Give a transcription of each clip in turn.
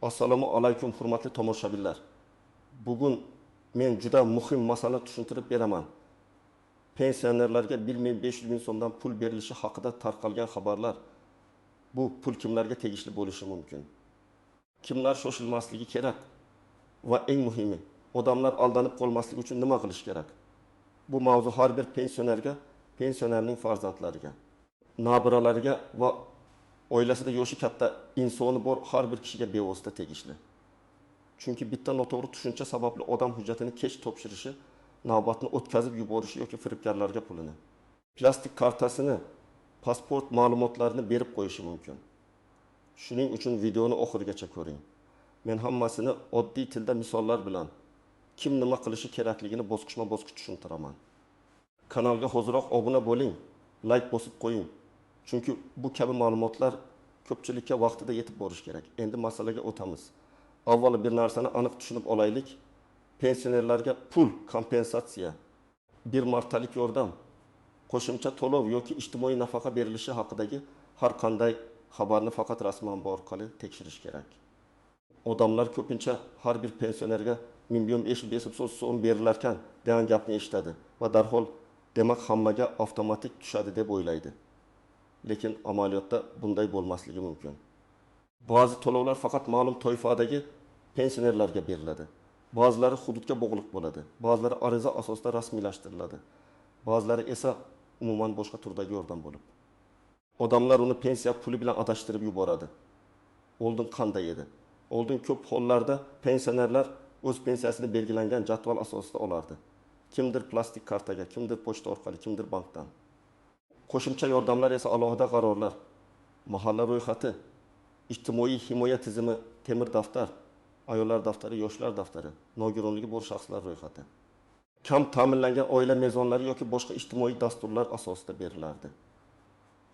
Assalomu alaykum hurmatli tomoshabinlar. Bugun men juda muhim masala tushuntirib beraman. Pensionerlarga 1500 ming so'mdan pul berilishi haqida tarqalgan xabarlar bu pul kimlarga tegishli bo'lishi mumkin? Kimlar shoshilmasligi kerak? Va eng muhimi, odamlar aldanib qolmasligi uchun nima qilish kerak? Bu mavzu har bir pensionerning farzandlariga, nabiralariga va oilasida yoshi katta insoni bor har bir kishiga bevosita tegishli. Chunki bitta noto'g'ri tushuncha sababli odam hujjatini kech topshirishi, navbatni o'tkazib yuborishi yoki firibgarlarga pulini, plastik kartasini, pasport ma'lumotlarini berib qo'yishi mumkin. Shuning uchun videoni oxirigacha ko'ring. Men hammasini oddiy tilda misollar bilan kim nima qilishi kerakligini bosqichma-bosqich tushuntiraman. Kanalga hoziroq obuna bo'ling, like bosib qo'ying. Chunki bu kabi ma'lumotlar ko'pchilikka vaqtida yetib borish kerak. Endi masalaga o'tamiz. Avvalo bir narsani aniq tushunib olaylik. Pensionerlarga pul kompensatsiya, bir martalik yordam, qo'shimcha to'lov yoki ijtimoiy nafaqa berilishi haqidagi har qanday xabarni faqat rasmiy manba orqali tekshirish kerak. Odamlar ko'pincha har bir pensionerga 1.500 so'm berilarkan degan gapni eshitadi va darhol demak hammaga avtomatik tushadi deb o'ylaydi. Lekin amaliyotda bunday bo'lmasligi mumkin. Ba'zi to'lovlar faqat ma'lum toifadagi pensionerlarga beriladi. Ba'zilari hududga bog'liq bo'ladi. Ba'zilari ariza asosida rasmiylashtiriladi. Ba'zilari esa umuman boshqa turdagi yordam bo'lib. Odamlar uni pensiya puli bilan adashtirib yuboradi. Oldin qanday edi? Oldin ko'p hollarda pensionerlar o'z pensiyasini belgilangan jadval asosida olardi. Kimdir plastik kartaga, kimdir pochta orqali, kimdir bankdan. Qo'shimcha yordamlar esa alohida qarorlar, mahalla ro'yxati, ijtimoiy himoya tizimi, temir daftar, ayollar daftari, yoshlar daftari, nogironligi bor shaxslar ro'yxati, kam ta'minlangan oila mezonlari yoki boshqa ijtimoiy dasturlar asosida berilardi.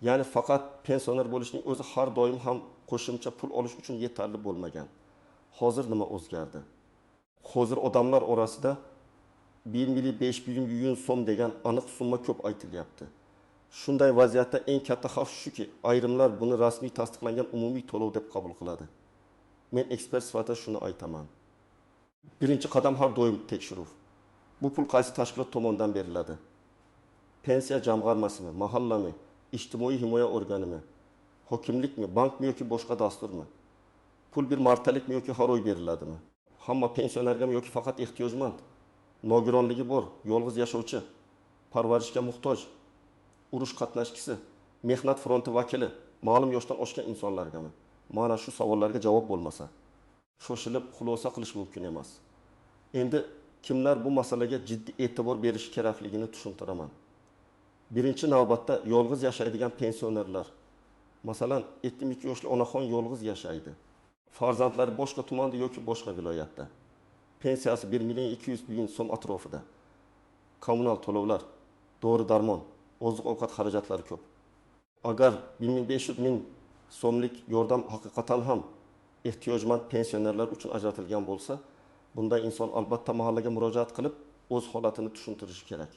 Ya'ni faqat pensioner bo'lishning o'zi har doim ham qo'shimcha pul olish uchun yetarli bo'lmagan. Hozir nima o'zgardi? Hozir odamlar orasida 1.500 so'm degan aniq summa ko'p aytilyapti. Shunday vaziyatda eng katta xavf shuki, ayrimlar buni rasmiy tasdiqlangan umumiy to'lov deb qabul qiladi. Men ekspert sifatida shuni aytaman. Birinchi qadam har doim tekshiruv. Bu pul qaysi tashkilot tomonidan beriladi? Pensiya jamg'armasimi, mahallami, ijtimoiy himoya organimi, hokimlikmi, bankmi yoki boshqa dasturmi? Pul bir martalikmi yoki har oy beriladimi? Hamma pensionergami yoki faqat ehtiyojmand, nogironligi bor, yolg'iz yashovchi, parvarishga muhtoj, urush qatnashchisi, mehnat fronti vakili, ma'lum yoshdan oshgan insonlargami? Mana shu savollarga javob bo'lmasa, shoshilib xulosa qilish mumkin emas. Endi kimlar bu masalaga jiddiy e'tibor berishi kerakligini tushuntiraman. Birinchi navbatda yolg'iz yashaydigan pensionerlar. Masalan, 72 yoshli onaxon yolg'iz yashaydi. Farzandlari boshqa tumanda yoki boshqa viloyatda. Pensiyasi 1.200 so'm atrofida. Kommunal to'lovlar, dori-darmon, oziq-ovqat xarajatlari ko'p. Agar 1.500 so'mlik yordam haqiqatan ham ehtiyojmand pensionerlar uchun ajratilgan bo'lsa, bunday inson albatta mahallaga murojaat qilib, o'z holatini tushuntirishi kerak.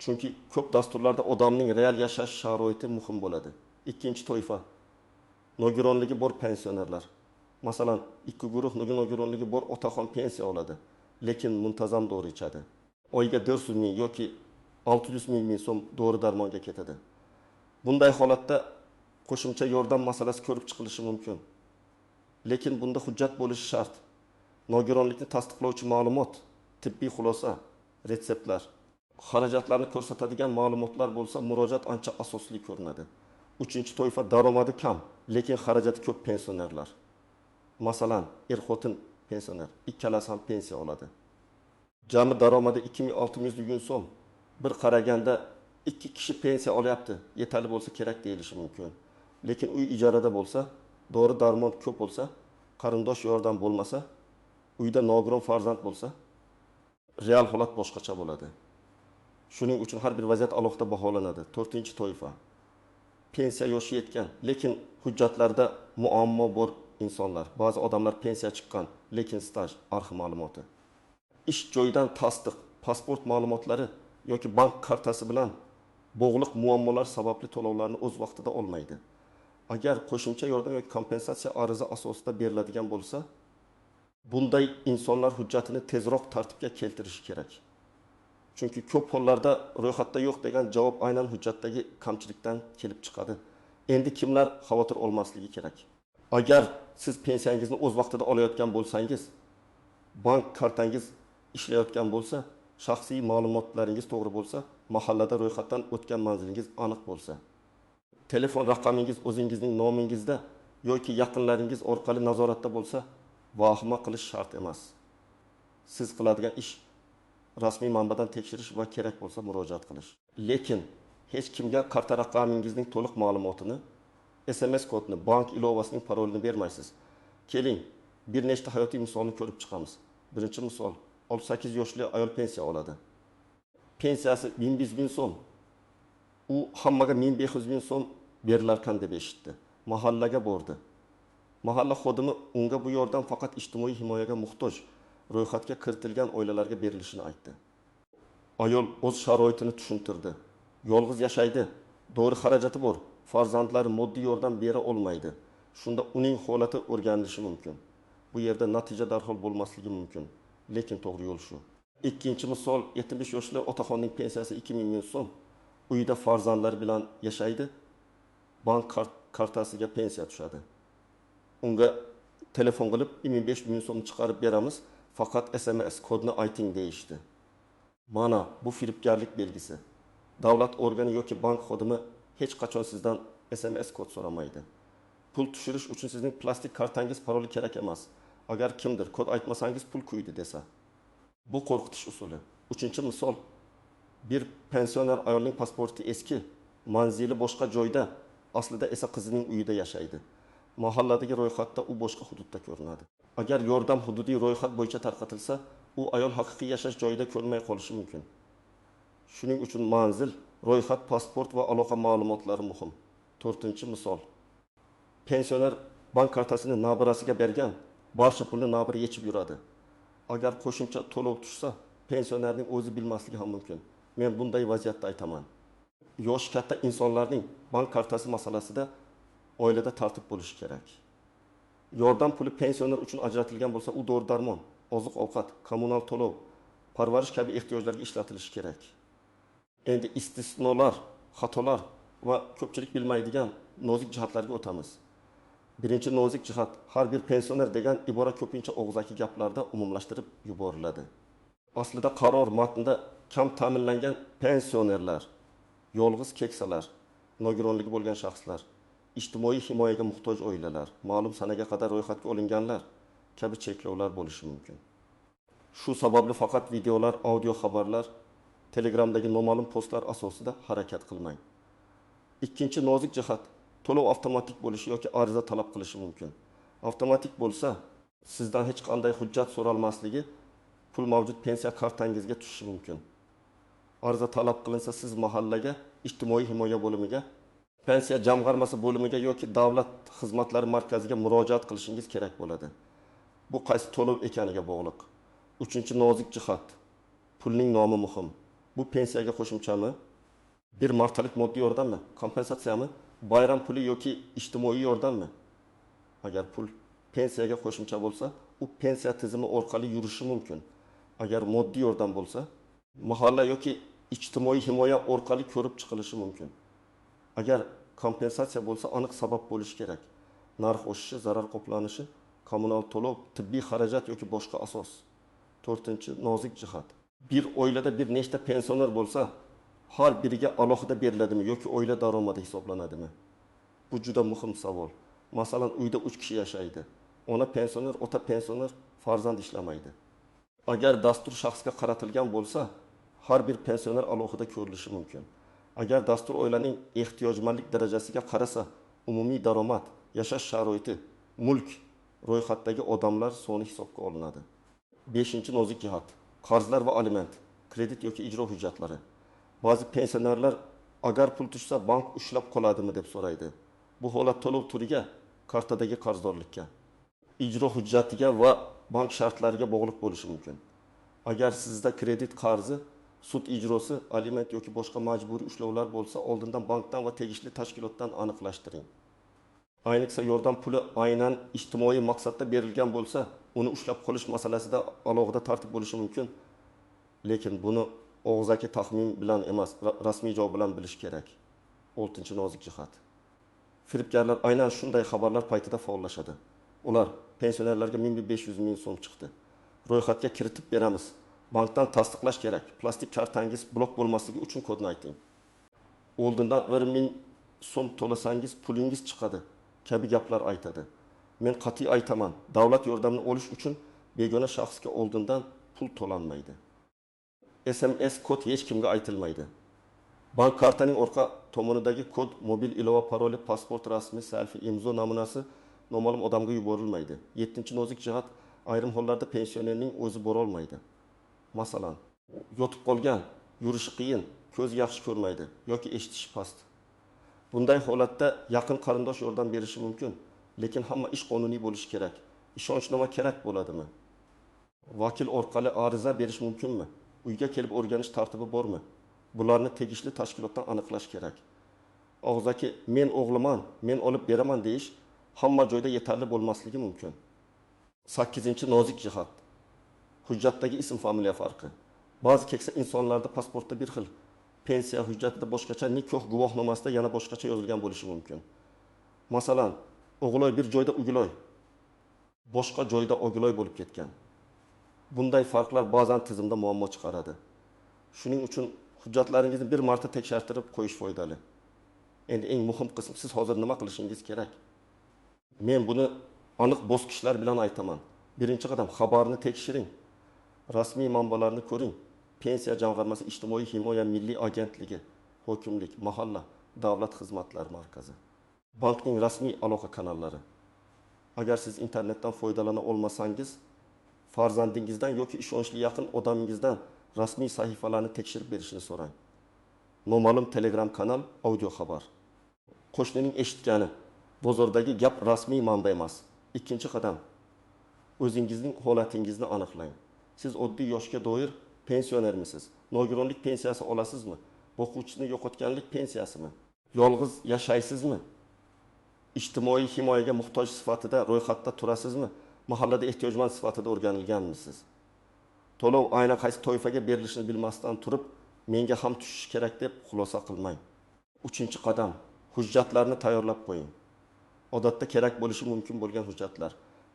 Chunki ko'p dasturlarda odamning real yashash sharoiti muhim bo'ladi. Ikkinchi toifa, nogironligi bor pensionerlar. Masalan, ikki guruh nogironligi bor otaxon pensiya oladi, lekin muntazam dori ichadi. Oyga 400 ming yoki 600 ming so'm dori-darmonga ketadi. Bunday holatda qo'shimcha yordam masalasi ko'rib chiqilishi mumkin. Lekin bunda hujjat bo'lishi shart. Nogironlikni tasdiqlovchi ma'lumot, tibbiy xulosa, retseptlar, xarajatlarni ko'rsatadigan ma'lumotlar bo'lsa, murojaat ancha asosli ko'rinadi. Uchinchi toifa daromadi kam, lekin xarajati ko'p pensionerlar. Masalan, er-xotin pensioner, ikkalasi ham pensiya oladi. Jami daromadi 2600 so'm. Bir qaraganda 2 kishi pensiya olyapti, yetarli bo'lsa kerak deyilishi mumkin. Lekin uy ijarada bo'lsa, dori-darmon ko'p bo'lsa, qarindosh yordam bo'lmasa, uyda nogiron farzand bo'lsa, real holat boshqacha bo'ladi. Shuning uchun har bir vaziyat alohida baholanadi. 4-toifa. Pensiya yoshi yetgan, lekin hujjatlarda muammo bor insonlar. Ba'zi odamlar pensiya chiqqan, lekin staj, arxiv ma'lumoti, ish joyidan tasdiq, pasport ma'lumotlari yoki bank kartasi bilan bog'liq muammolar sababli to'lovlarni o'z vaqtida olmaydi. Agar qo'shimcha yordam yoki kompensatsiya ariza asosida beriladigan bo'lsa, bunday insonlar hujjatini tezroq tartibga keltirishi kerak. Chunki ko'p hollarda ro'yxatda yo'q degan javob aynan hujjatdagi kamchilikdan kelib chiqadi. Endi kimlar xavotir olmasligi kerak? Agar siz pensiyangizni o'z vaqtida olayotgan bo'lsangiz, bank kartangiz ishlayotgan bo'lsa, shaxsiy ma'lumotlaringiz to'g'ri bo'lsa, mahallada ro'yxatdan o'tgan manzilingiz aniq bo'lsa, telefon raqamingiz o'zingizning nomingizda yoki yaqinlaringiz orqali nazoratda bo'lsa, vahima qilish shart emas. Siz qiladigan ish rasmiy manbadan tekshirish va kerak bo'lsa murojaat qilish. Lekin hech kimga karta raqamingizning to'liq ma'lumotini, SMS kodini, bank ilovasining parolini bermaysiz. Keling, bir nechta hayotiy misolni ko'rib chiqamiz. Birinchi misol, 68 yoshli ayol pensiya oladi. Pensiyasi 1100 ming so'm. U hammaga 1500 ming so'm berilarkan deb eshitdi. Mahallaga bordi. Mahalla xodimi unga bu yordam faqat ijtimoiy himoyaga muhtoj, ro'yxatga kiritilgan oilalarga berilishini aytdi. Ayol o'z sharoitini tushuntirdi. Yolg'iz yashaydi, doğru xarajati bor, farzandlari moddiy yordam bera olmaydi. Shunda uning holati o'rganilishi mumkin. Bu yerda natija darhol bo'lmasligi mumkin. Lekin to'g'ri yo'l shu. Ikkinchi misol, 75 yoshli otaxonning pensiyasi 2000 ming so'm. Uyda farzandlari bilan yashaydi. Bank kartasiga pensiya tushadi. Unga telefon qilib 25 ming so'm chiqarib beramiz, faqat SMS kodni ayting deyishdi. Mana bu firibgarlik belgisi. Davlat organi yoki bank xodimi hech qachon sizdan SMS kod so'ramaydi. Pul tushirish uchun sizning plastik kartangiz paroli kerak emas. Agar kimdir kod aytmasangiz pul qo'ydi desa. Bu qo'rqitish usuli. Uchinchi misol, bir pensioner ayolning pasporti eski, manzili boshqa joyda, aslida esa qizining uyida yashaydi. Mahalladagi ro'yxatda u boshqa hududda ko'rinadi. Agar yordam hududiy ro'yxat bo'yicha tarqatilsa, u ayol haqiqiy yashash joyida ko'rmay qolishi mumkin. Shuning uchun manzil, ro'yxat, pasport va aloqa ma'lumotlari muhim. To'rtinchi misol. Pensioner bank kartasini nabirasiga bergan, barcha pulni nabira yechib yuradi. Agar qo'shimcha to'lov tushsa, pensionerning o'zi bilmasligi ham mumkin. Men bunday vaziyatda aytaman. Yosh katta insonlarning bank kartasi masalasida oilada tartib bo'lishi kerak. Yordam puli pensioner uchun ajratilgan bo'lsa, u dori-darmon, oziq-ovqat, kommunal to'lov, parvarish kabi ehtiyojlarga ishlatilishi kerak. Endi istisnolar, xatolar va ko'pchilik bilmaydigan nozik jihatlarga o'tamiz. Birinchi nozik jihat, har bir pensioner degan ibora ko'pincha og'zaki gaplarda umumlashtirib yuboriladi. Aslida qaror matnida kam ta'minlangan pensionerlar, yolg'iz keksalar, nogironligi bo'lgan shaxslar, ijtimoiy himoyaga muhtoj oilalar, ma'lum sanaga qadar ro'yxatga olinganlar kabi cheklovlar bo'lishi mumkin. Shu sababli faqat videolar, audio xabarlar, Telegramdagi noma'lum postlar asosida harakat qilmang. Ikkinchi nozik jihat, to'lov avtomatik bo'lishi yoki ariza talab qilishi mumkin. Avtomatik bo'lsa, sizdan hech qanday hujjat so'ralmasligi, pul mavjud pensiya kartangizga tushishi mumkin. Ariza talab qilinsa, siz mahallaga, ijtimoiy himoya bo'limiga, pensiya jamg'armasi bo'limiga yoki davlat xizmatlari markaziga murojaat qilishingiz kerak bo'ladi. Bu qaysi to'lov ekaniga bog'liq. Uchinchi nozik jihat, pulning nomi muhim. Bu pensiyaga qo'shimchami? Bir martalik moddiy yordammi? Kompensatsiyami? Bayram puli yoki ijtimoiy yordammi? Agar pul pensiyaga qo'shimcha bo'lsa, u pensiya tizimi orqali yurishi mumkin. Agar moddiy yordam bo'lsa, mahalla yoki ijtimoiy himoya orqali ko'rib chiqilishi mumkin. Agar kompensatsiya bo'lsa, aniq sabab bo'lishi kerak. Narx oshishi, zarar qoplanishi, kommunal to'lov, tibbiy xarajat yoki boshqa asos. To'rtinchi nozik jihat. Bir oilada bir nechta pensioner bo'lsa, har biriga alohida beriladimi yoki oila daromadi hisoblanadimi? Bu juda muhim savol. Masalan, uyda 3 kishi yashaydi. Ona pensioner, ota pensioner, farzand ishlamaydi. Agar dastur shaxsga qaratilgan bo'lsa, har bir pensioner alohida ko'rilishi mumkin. Agar dastur oilaning ehtiyojmandlik darajasiga qarasa, umumiy daromad, yashash sharoiti, mulk, ro'yxatdagi odamlar soni hisobga olinadi. 5-nozik jihat, qarzlar va aliment, kredit yoki ijro hujjatlari. Ba'zi pensionerlar agar pul tushsa bank ushlab qoladimi deb so'raydi. Bu holat to'lov turiga, kartadagi qarzdorlikka, ijro hujjatiga va bank shartlariga bog'liq bo'lishi mumkin. Agar sizda kredit qarzi, sud ijrosi, aliment yoki boshqa majburiy ushlovlar bo'lsa, oldindan bankdan va tegishli tashkilotdan aniqlashtiring. Ayniqsa yordam puli aynan ijtimoiy maqsadda berilgan bo'lsa, uni ushlab qolish masalasida alohida tartib bo'lishi mumkin. Lekin buni og'zaki taxmin bilan emas, rasmiy javob bilan bilish kerak. 6-nozik jihat. Firibgarlar aynan shunday xabarlar paytida faollashadi. Ular pensionerlarga 1500 ming so'm chiqdi. Ro'yxatga kiritib beramiz. Bankdan tasdiqlash kerak. Plastik kartangiz blok bo'lmasligi uchun kodni ayting. Oldindan 1000 so'm to'lasangiz pulingiz chiqadi kabi gaplar aytadi. Men qat'iy aytaman, davlat yordamini olish uchun begona shaxsga oldindan pul to'lanmaydi. SMS kod hech kimga aytilmaydi. Bank kartaning orqa tomonidagi kod, mobil ilova paroli, pasport rasmi, selfie, imzo namunasi noma'lum odamga yuborilmaydi. 7-nozik jihat, ayrim hollarda pensionerning o'zi bora olmaydi. Masalan, yotib qolgan, yurishi qiyin, ko'z yaxshi ko'rmaydi yoki eshitishi past. Bunday holatda yaqin qarindosh yordam berishi mumkin, lekin hamma ish qonuniy bo'lishi kerak. Ishonchnoma kerak bo'ladimi? Vakil orqali ariza berish mumkinmi? Uyga kelib o'rganish tartibi bormi? Bularni tegishli tashkilotdan aniqlash kerak. Og'zaki men o'g'liman, men olib beraman deyish hamma joyda yetarli bo'lmasligi mumkin. 8-nozik jihat. Hujjatdagi ism familiya farqi. Ba'zi keksa insonlarda pasportda bir xil, pensiya hujjatida boshqacha, nikoh guvohnomasida yana boshqacha yozilgan bo'lishi mumkin. Masalan, o'g'loy bir joyda ugiloy, boshqa joyda o'giloy bo'lib ketgan. Bunday farqlar ba'zan tizimda muammo chiqaradi. Shuning uchun hujjatlaringizni bir marta tekshirtirib qo'yish foydali. Endi eng muhim qism, siz hozir nima qilishingiz kerak? Men buni aniq bosqichlar bilan aytaman. Birinchi qadam, xabarni tekshiring. Rasmiy manbalarni ko'ring. Pensiya jamg'armasi, ijtimoiy himoya milliy agentligi, hokimlik, mahalla, davlat xizmatlari markazi, bankning rasmiy aloqa kanallari. Agar siz internetdan foydalana olmasangiz, farzandingizdan yoki ishonchli yaqin odamingizdan rasmiy sahifalarni tekshirib berishini so'rang. Noma'lum Telegram kanal, audio xabar. Qo'shnining eshitgani, bozordagi gap rasmiy manba emas. Ikkinchi qadam, o'zingizning holatingizni aniqlang. Siz oddiy yoshga doir pensionermisiz? Nogironlik pensiyasi olasizmi? O'quvchisini yo'qotganlik pensiyasimi? Yolg'iz yashaysizmi? Ijtimoiy himoyaga muhtoj sifatida ro'yxatda turasizmi? Mahallada ehtiyojmand sifatida o'rganilganmisiz? To'lov aynan qaysi toifaga berilishini bilmasdan turib, menga ham tushish kerak deb xulosa qilmang. 3-qadam, hujjatlarni tayyorlab qo'ying. Odatda kerak bo'lishi mumkin bo'lgan hujjatlar: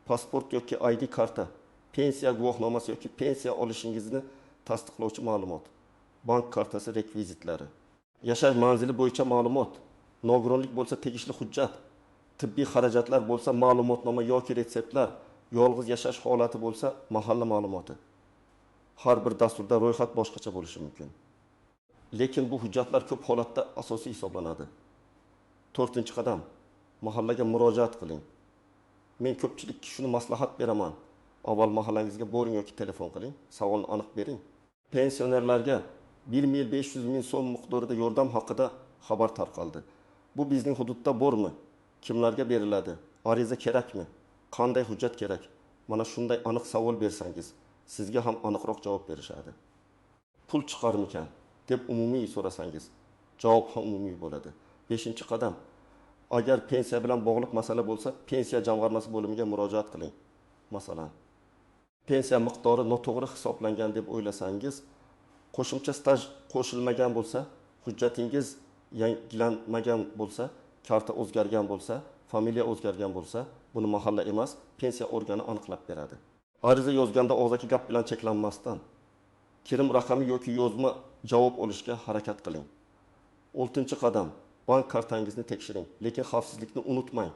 pasport yoki ID karta, pensiya guvohnomasi yoki pensiya olishingizni tasdiqlovchi ma'lumot, bank kartasi rekvizitlari, yashash manzili bo'yicha ma'lumot, nogironlik bo'lsa tegishli hujjat, tibbiy xarajatlar bo'lsa ma'lumotnoma yoki retseptlar, yolg'iz yashash holati bo'lsa mahalla ma'lumoti. Har bir dasturda ro'yxat boshqacha bo'lishi mumkin. Lekin bu hujjatlar ko'p holatda asosiy hisoblanadi. 4-qadam, mahallaga murojaat qiling. Men ko'pchilikka shuni maslahat beraman. Avval mahallangizga boring yoki telefon qiling, savolni aniq bering. Pensionerlarga 1,500 ming so'm miqdorida yordam haqida xabar tarqaldi. Bu bizning hududda bormi? Kimlarga beriladi? Ariza kerakmi? Qanday hujjat kerak? Mana shunday aniq savol bersangiz, sizga ham aniqroq javob berishadi. Pul chiqarmikan deb umumiy so'rasangiz, javob ham umumiy bo'ladi. 5-qadam, agar pensiya bilan bog'liq masala bo'lsa, pensiya jamg'armasi bo'limiga murojaat qiling. Masalan, pensiya miqdori noto'g'ri hisoblangan deb o'ylasangiz, qo'shimcha staj qo'shilmagan bo'lsa, hujjatingiz yangilanmagan bo'lsa, karta o'zgargan bo'lsa, familiya o'zgargan bo'lsa, buni mahalla emas, pensiya organi aniqlab beradi. Ariza yozganda og'zaki gap bilan cheklanmasdan, kirim raqami yoki yozma javob olishga harakat qiling. 6-qadam, bank kartangizni tekshiring, lekin xavfsizlikni unutmang.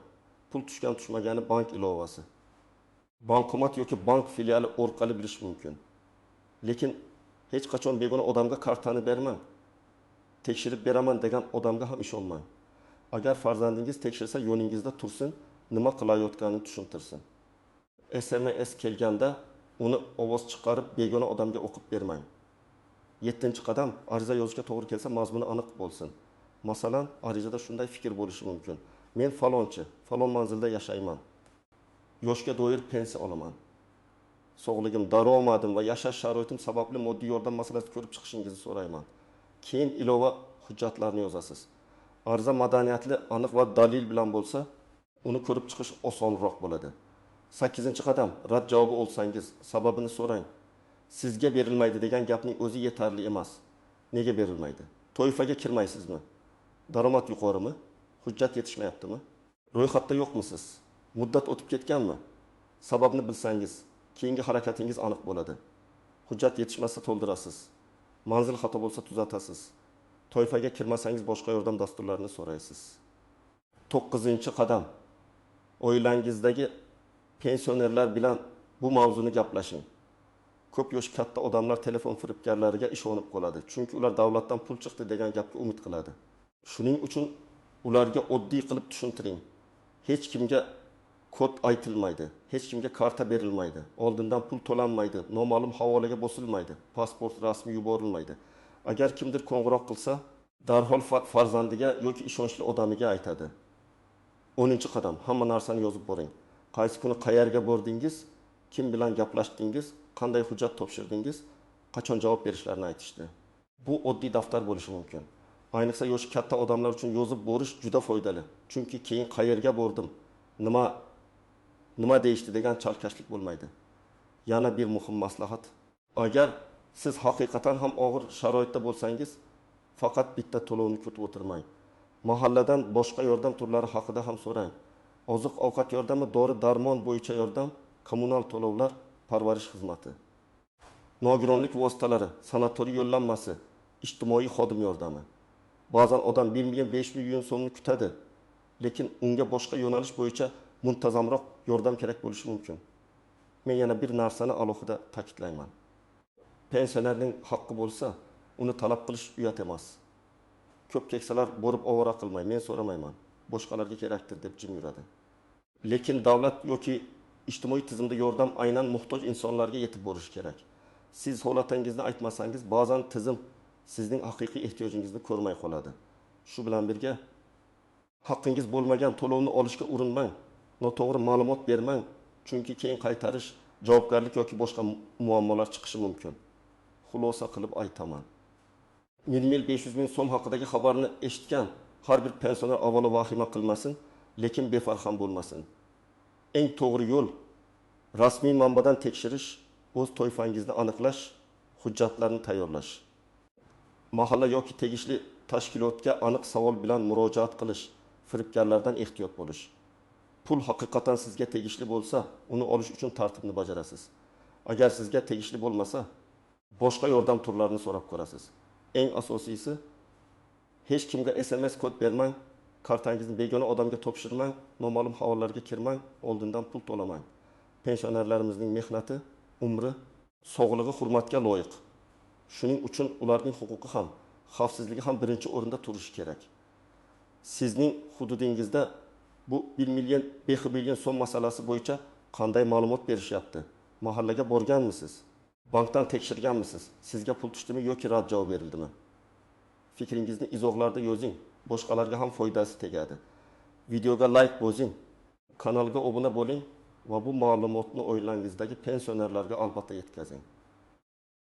Pul tushgan tushmagani bank ilovasi, bankomat yoki bank filiali orqali bilish mumkin. Lekin hech qachon begona odamga kartani bermang. Tekshirib beraman degan odamga ham ishonmang. Agar farzandingiz tekshirsa, yo'ningizda tursin, nima qilayotganini tushuntirsin. SMS kelganda uni ovoz chiqarib begona odamga o'qib bermang. 7-qadam, ariza yozishga to'g'ri kelsa, mazmuni aniq bo'lsin. Masalan, arizada shunday fikr bo'lishi mumkin: men falonchi, falon manzilda yashayman. Yoshga doir pensiya olaman. Sog'ligim, daromadim va yashash sharoitim sababli moddiy yordam masalasini ko'rib chiqishingizni so'rayman. Keyin ilova hujjatlarni yozasiz. Ariza madaniyatli, aniq va dalil bilan bo'lsa, Uni ko'rib chiqish osonroq bo'ladi. 8-qadam rad javobi olsangiz, sababini so'rang. Sizga berilmaydi degan gapning o'zi yetarli emas. Nega berilmaydi? Toifaga kirmaysizmi? Daromad yuqorimi? Hujjat yetishmayaptimi? Ro'yxatda yo'qmisiz? Muddat o'tib ketganmi? Sababni bilsangiz, keyingi harakatingiz aniq bo'ladi. Hujjat yetishmasa to'ldirasiz. Manzil xato bo'lsa tuzatasiz. Toifaga kirmasangiz boshqa yordam dasturlarini so'raysiz. 9-qadam. Oilangizdagi pensionerlar bilan bu mavzuni gaplashing. Ko'p yosh katta odamlar telefon firibgarlariga ishonib qoladi. Chunki ular davlatdan pul chiqdi degan gapga umid qiladi. Shuning uchun ularga oddiy qilib tushuntiring. Hech kimga kod aytilmaydi, hech kimga karta berilmaydi, oldindan pul to'lanmaydi, noma'lum havolaga bosilmaydi, pasport rasmi yuborilmaydi. Agar kimdir qo'ng'iroq qilsa, darhol farzandiga yoki ishonchli odamiga aytadi. 10-qadam, hamma narsani yozib boring. Qaysi kuni qayerga bordingiz, kim bilan gaplashdingiz, qanday hujjat topshirdingiz, qachon javob berishlarini aytishdi. Bu oddiy daftar bo'lishi mumkin. Ayniqsa yoshi katta odamlar uchun yozib borish juda foydali. Chunki keyin qayerga bordim, nima deyishdi degan chalkashlik bo'lmaydi. Yana bir muhim maslahat. Agar siz haqiqatan ham og'ir sharoitda bo'lsangiz, faqat bitta to'lovni kutib o'tirmang. Mahalladan boshqa yordam turlari haqida ham so'rang. Oziq-ovqat yordami, dori-darmon bo'yicha yordam, kommunal to'lovlar, parvarish xizmati. Nogironlik vositalari, sanatoriy yo'llanmasi, ijtimoiy xodim yordami. Ba'zan odam 1 million 5 million so'mni kutadi, lekin unga boshqa yo'nalish bo'yicha muntazamroq yordam kerak bo'lishi mumkin. Men yana bir narsani alohida ta'kidlayman. Pensionerning haqqi bo'lsa, uni talab qilish uyat emas. Ko'p keksalar borib ovora qilmay, men so'ramayman. Boshqalarga kerakdir deb jim yuradi. Lekin davlat yoki ijtimoiy tizimda yordam aynan muhtoj insonlarga yetib borishi kerak. Siz holatingizni aytmasangiz, ba'zan tizim sizning haqiqiy ehtiyojingizni ko'rmay qoladi. Shu bilan birga haqqingiz bo'lmagan to'lovni olishga urinmang. Noto'g'ri ma'lumot bermang, chunki keyin qaytarish, javobgarlik yoki boshqa muammolar chiqishi mumkin. Xulosa qilib aytaman. 1 500 ming so'm haqidagi xabarni eshitgan har bir pensioner avvalo vahima qilmasin, lekin befarq ham bo'lmasin. Eng to'g'ri yo'l rasmiy manbadan tekshirish, o'z toifangizni aniqlash, hujjatlarni tayyorlash. Mahalla yoki tegishli tashkilotga aniq savol bilan murojaat qilish, firibgarlardan ehtiyot bo'lish. Pul haqiqatan sizga tegishli bo'lsa, uni olish uchun tartibni bajarasiz. Agar sizga tegishli bo'lmasa, boshqa yordam turlarini so'rab ko'rasiz. Eng asosiysi, hech kimga SMS kod bermang, kartangizni begona odamga topshirmang, noma'lum havolarga kirmang, oldindan pul to'lamang. Pensionerlarimizning mehnati, umri, sog'lig'i hurmatga loyiq. Shuning uchun ularning huquqi ham, xavfsizligi ham birinchi o'rinda turishi kerak. Sizning hududingizda bu 1 million 5 million so'm masalasi bo'yicha qanday ma'lumot berishyapti? Mahallaga borganmisiz? Bankdan tekshirganmisiz? Sizga pul tushdimi yoki rad javob berildimi? Fikringizni izohlarda yozing. Boshqalarga ham foydasi tegadi. Videoga like bosing, kanalga obuna bo'ling va bu ma'lumotni oilangizdagi pensionerlarga albatta yetkazing.